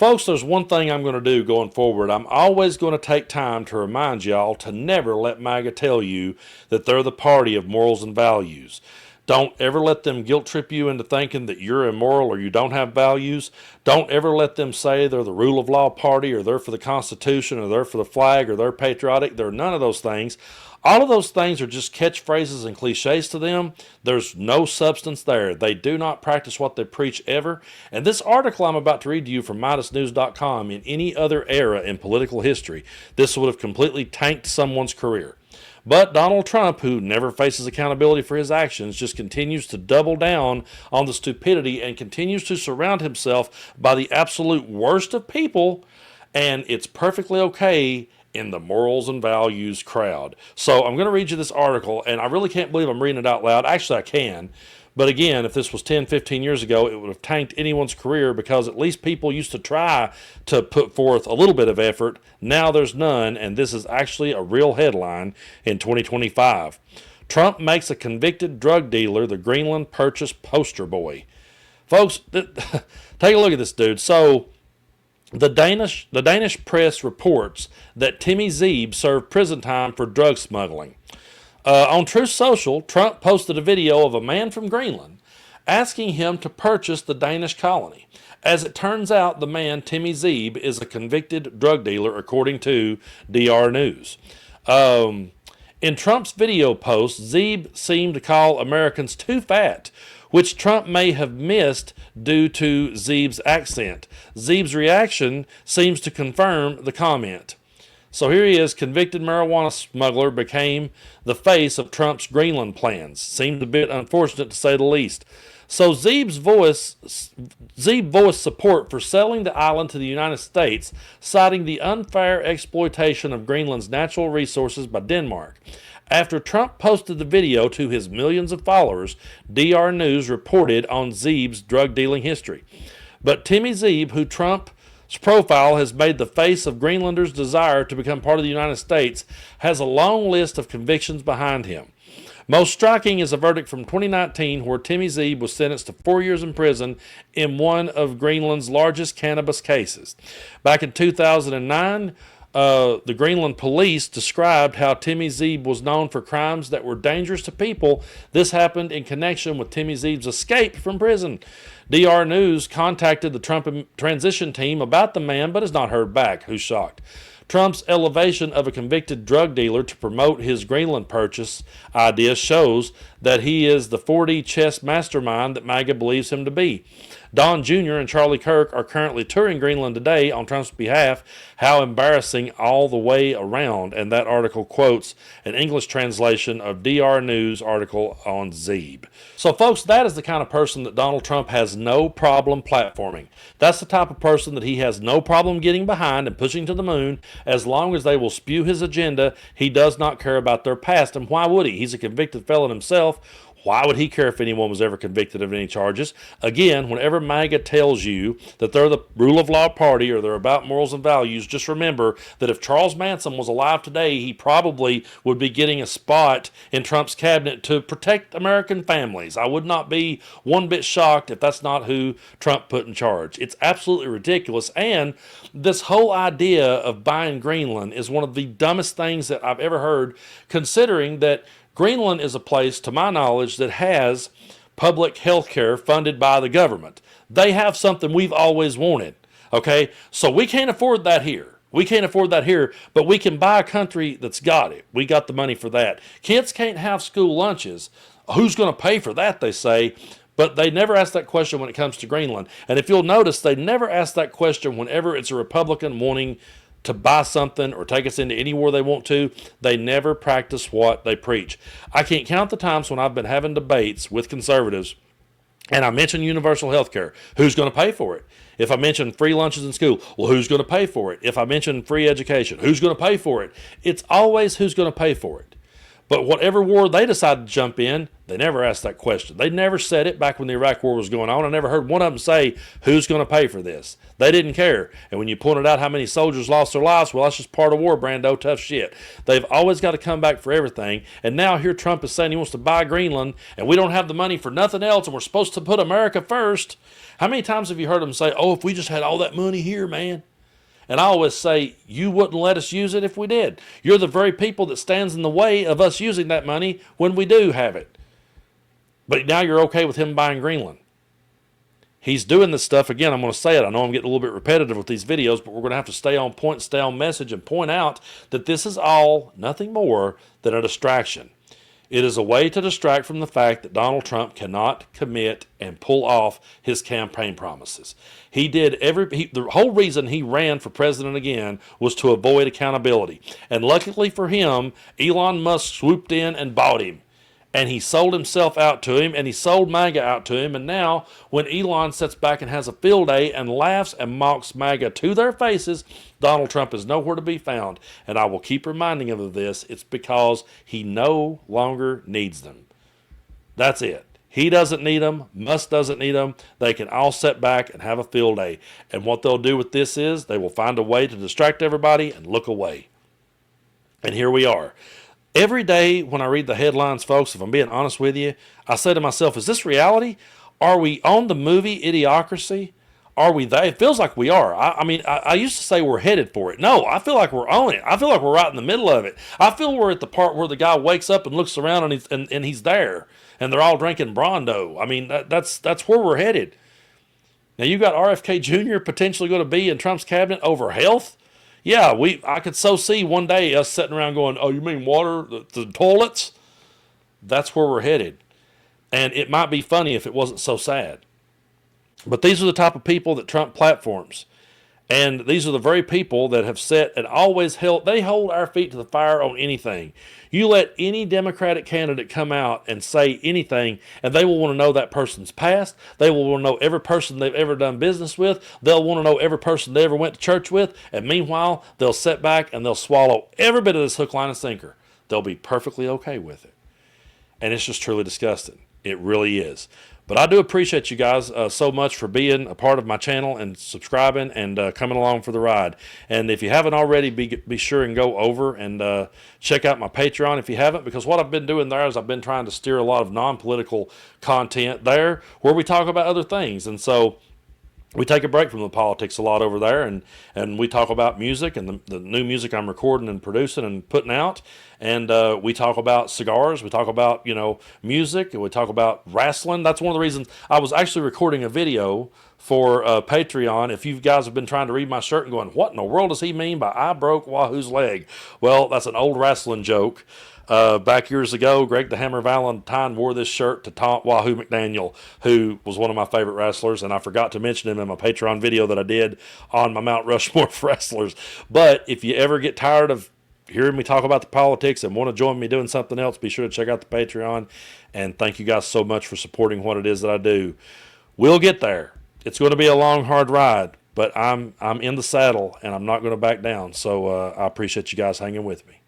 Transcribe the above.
Folks, there's one thing I'm going to do going forward. I'm always going to take time to remind y'all to never let MAGA tell you that they're the party of morals and values. Don't ever let them guilt trip you into thinking that you're immoral or you don't have values. Don't ever let them say they're the rule of law party or they're for the Constitution or they're for the flag or they're patriotic. They're none of those things. All of those things are just catchphrases and cliches to them. There's no substance there. They do not practice what they preach ever. And this article I'm about to read to you from MidasNews.com, in any other era in political history, this would have completely tanked someone's career. But Donald Trump, who never faces accountability for his actions, just continues to double down on the stupidity and continues to surround himself by the absolute worst of people, and it's perfectly okay in the morals and values crowd. So I'm going to read you this article, and I really can't believe I'm reading it out loud. Actually, I can. But again, if this was 10, 15 years ago, it would have tanked anyone's career because at least people used to try to put forth a little bit of effort. Now there's none, and this is actually a real headline in 2025. Trump makes a convicted drug dealer the Greenland purchase poster boy. Folks, take a look at this dude. So the Danish press reports that Timmy Zeeb served prison time for drug smuggling. On Truth Social, Trump posted a video of a man from Greenland asking him to purchase the Danish colony. As it turns out, the man, Timmy Zeeb, is a convicted drug dealer, according to DR News. In Trump's video post, Zeeb seemed to call Americans too fat, which Trump may have missed due to Zeeb's accent. Zeeb's reaction seems to confirm the comment. So here he is, convicted marijuana smuggler, became the face of Trump's Greenland plans. Seemed a bit unfortunate to say the least. So Zeeb voiced support for selling the island to the United States, citing the unfair exploitation of Greenland's natural resources by Denmark. After Trump posted the video to his millions of followers, DR News reported on Zeeb's drug dealing history. But Timmy Zeeb, who Trump's profile has made the face of Greenlanders' desire to become part of the United States, has a long list of convictions behind him. Most striking is a verdict from 2019 where Timmy Zeeb was sentenced to 4 years in prison in one of Greenland's largest cannabis cases. Back in 2009, the Greenland police described how Timmy Zeeb was known for crimes that were dangerous to people. This happened in connection with Timmy Zeeb's escape from prison. DR News contacted the Trump transition team about the man, but has not heard back. Who's shocked? Trump's elevation of a convicted drug dealer to promote his Greenland purchase idea shows that he is the 4D chess mastermind that MAGA believes him to be. Don Jr. and Charlie Kirk are currently touring Greenland today on Trump's behalf. How embarrassing all the way around. And that article quotes an English translation of DR News article on Zeeb. So folks, that is the kind of person that Donald Trump has no problem platforming. That's the type of person that he has no problem getting behind and pushing to the moon as long as they will spew his agenda. He does not care about their past. And why would he? He's a convicted felon himself. Why would he care if anyone was ever convicted of any charges? Again, whenever MAGA tells you that they're the rule of law party or they're about morals and values, just remember that if Charles Manson was alive today, he probably would be getting a spot in Trump's cabinet to protect American families. I would not be one bit shocked if that's not who Trump put in charge. It's absolutely ridiculous. And this whole idea of buying Greenland is one of the dumbest things that I've ever heard, considering that Greenland is a place, to my knowledge, that has public health care funded by the government. They have something we've always wanted, okay? So we can't afford that here. We can't afford that here, but we can buy a country that's got it. We got the money for that. Kids can't have school lunches. Who's going to pay for that, they say, but they never ask that question when it comes to Greenland. And if you'll notice, they never ask that question whenever it's a Republican wanting to buy something or take us into any war they want to. They never practice what they preach. I can't count the times when I've been having debates with conservatives and I mention universal health care. Who's going to pay for it? If I mention free lunches in school, well, who's going to pay for it? If I mention free education, who's going to pay for it? It's always who's going to pay for it. But whatever war they decided to jump in, they never asked that question. They never said it back when the Iraq War was going on. I never heard one of them say, who's going to pay for this? They didn't care. And when you pointed out how many soldiers lost their lives, well, that's just part of war, Brando. Tough shit. They've always got to come back for everything. And now here Trump is saying he wants to buy Greenland, and we don't have the money for nothing else, and we're supposed to put America first. How many times have you heard him say, oh, if we just had all that money here, man? And I always say, you wouldn't let us use it if we did. You're the very people that stands in the way of us using that money when we do have it. But now you're okay with him buying Greenland. He's doing this stuff. Again, I'm going to say it. I know I'm getting a little bit repetitive with these videos, but we're going to have to stay on point, stay on message, and point out that this is all nothing more than a distraction. It is a way to distract from the fact that Donald Trump cannot commit and pull off his campaign promises. The whole reason he ran for president again was to avoid accountability. And luckily for him, Elon Musk swooped in and bought him. And he sold himself out to him, and he sold MAGA out to him. And now, when Elon sits back and has a field day and laughs and mocks MAGA to their faces, Donald Trump is nowhere to be found. And I will keep reminding him of this. It's because he no longer needs them. That's it. He doesn't need them. Musk doesn't need them. They can all sit back and have a field day. And what they'll do with this is they will find a way to distract everybody and look away. And here we are. Every day when I read the headlines, folks, if I'm being honest with you, I say to myself, is this reality? Are we on the movie Idiocracy? Are we there? It feels like we are. I used to say we're headed for it. No, I feel like we're on it. I feel like we're right in the middle of it. I feel we're at the part where the guy wakes up and looks around and he's there. And they're all drinking Brando. I mean, that's where we're headed. Now, you got RFK Jr. potentially going to be in Trump's cabinet over health. Yeah, I could so see one day us sitting around going, oh, you mean water, the toilets? That's where we're headed. And it might be funny if it wasn't so sad. But these are the type of people that Trump platforms. And these are the very people that have set and always they hold our feet to the fire on anything. You let any Democratic candidate come out and say anything, and they will want to know that person's past. They will want to know every person they've ever done business with. They'll want to know every person they ever went to church with. And meanwhile, they'll sit back and they'll swallow every bit of this hook, line, and sinker. They'll be perfectly okay with it. And it's just truly disgusting. It really is. But I do appreciate you guys so much for being a part of my channel and subscribing and coming along for the ride. And if you haven't already, be sure and go over and check out my Patreon if you haven't, because what I've been doing there is I've been trying to steer a lot of non-political content there where we talk about other things. And so we take a break from the politics a lot over there, and we talk about music and the new music I'm recording and producing and putting out. And we talk about cigars. We talk about, music. And we talk about wrestling. That's one of the reasons I was actually recording a video for Patreon. If you guys have been trying to read my shirt and going, what in the world does he mean by I broke Wahoo's leg? Well, that's an old wrestling joke. Back years ago, Greg the Hammer Valentine wore this shirt to taunt Wahoo McDaniel, who was one of my favorite wrestlers, and I forgot to mention him in my Patreon video that I did on my Mount Rushmore of wrestlers. But if you ever get tired of hearing me talk about the politics and want to join me doing something else, be sure to check out the Patreon. And thank you guys so much for supporting what it is that I do. We'll get there. It's going to be a long, hard ride, but I'm in the saddle, and I'm not going to back down. So I appreciate you guys hanging with me.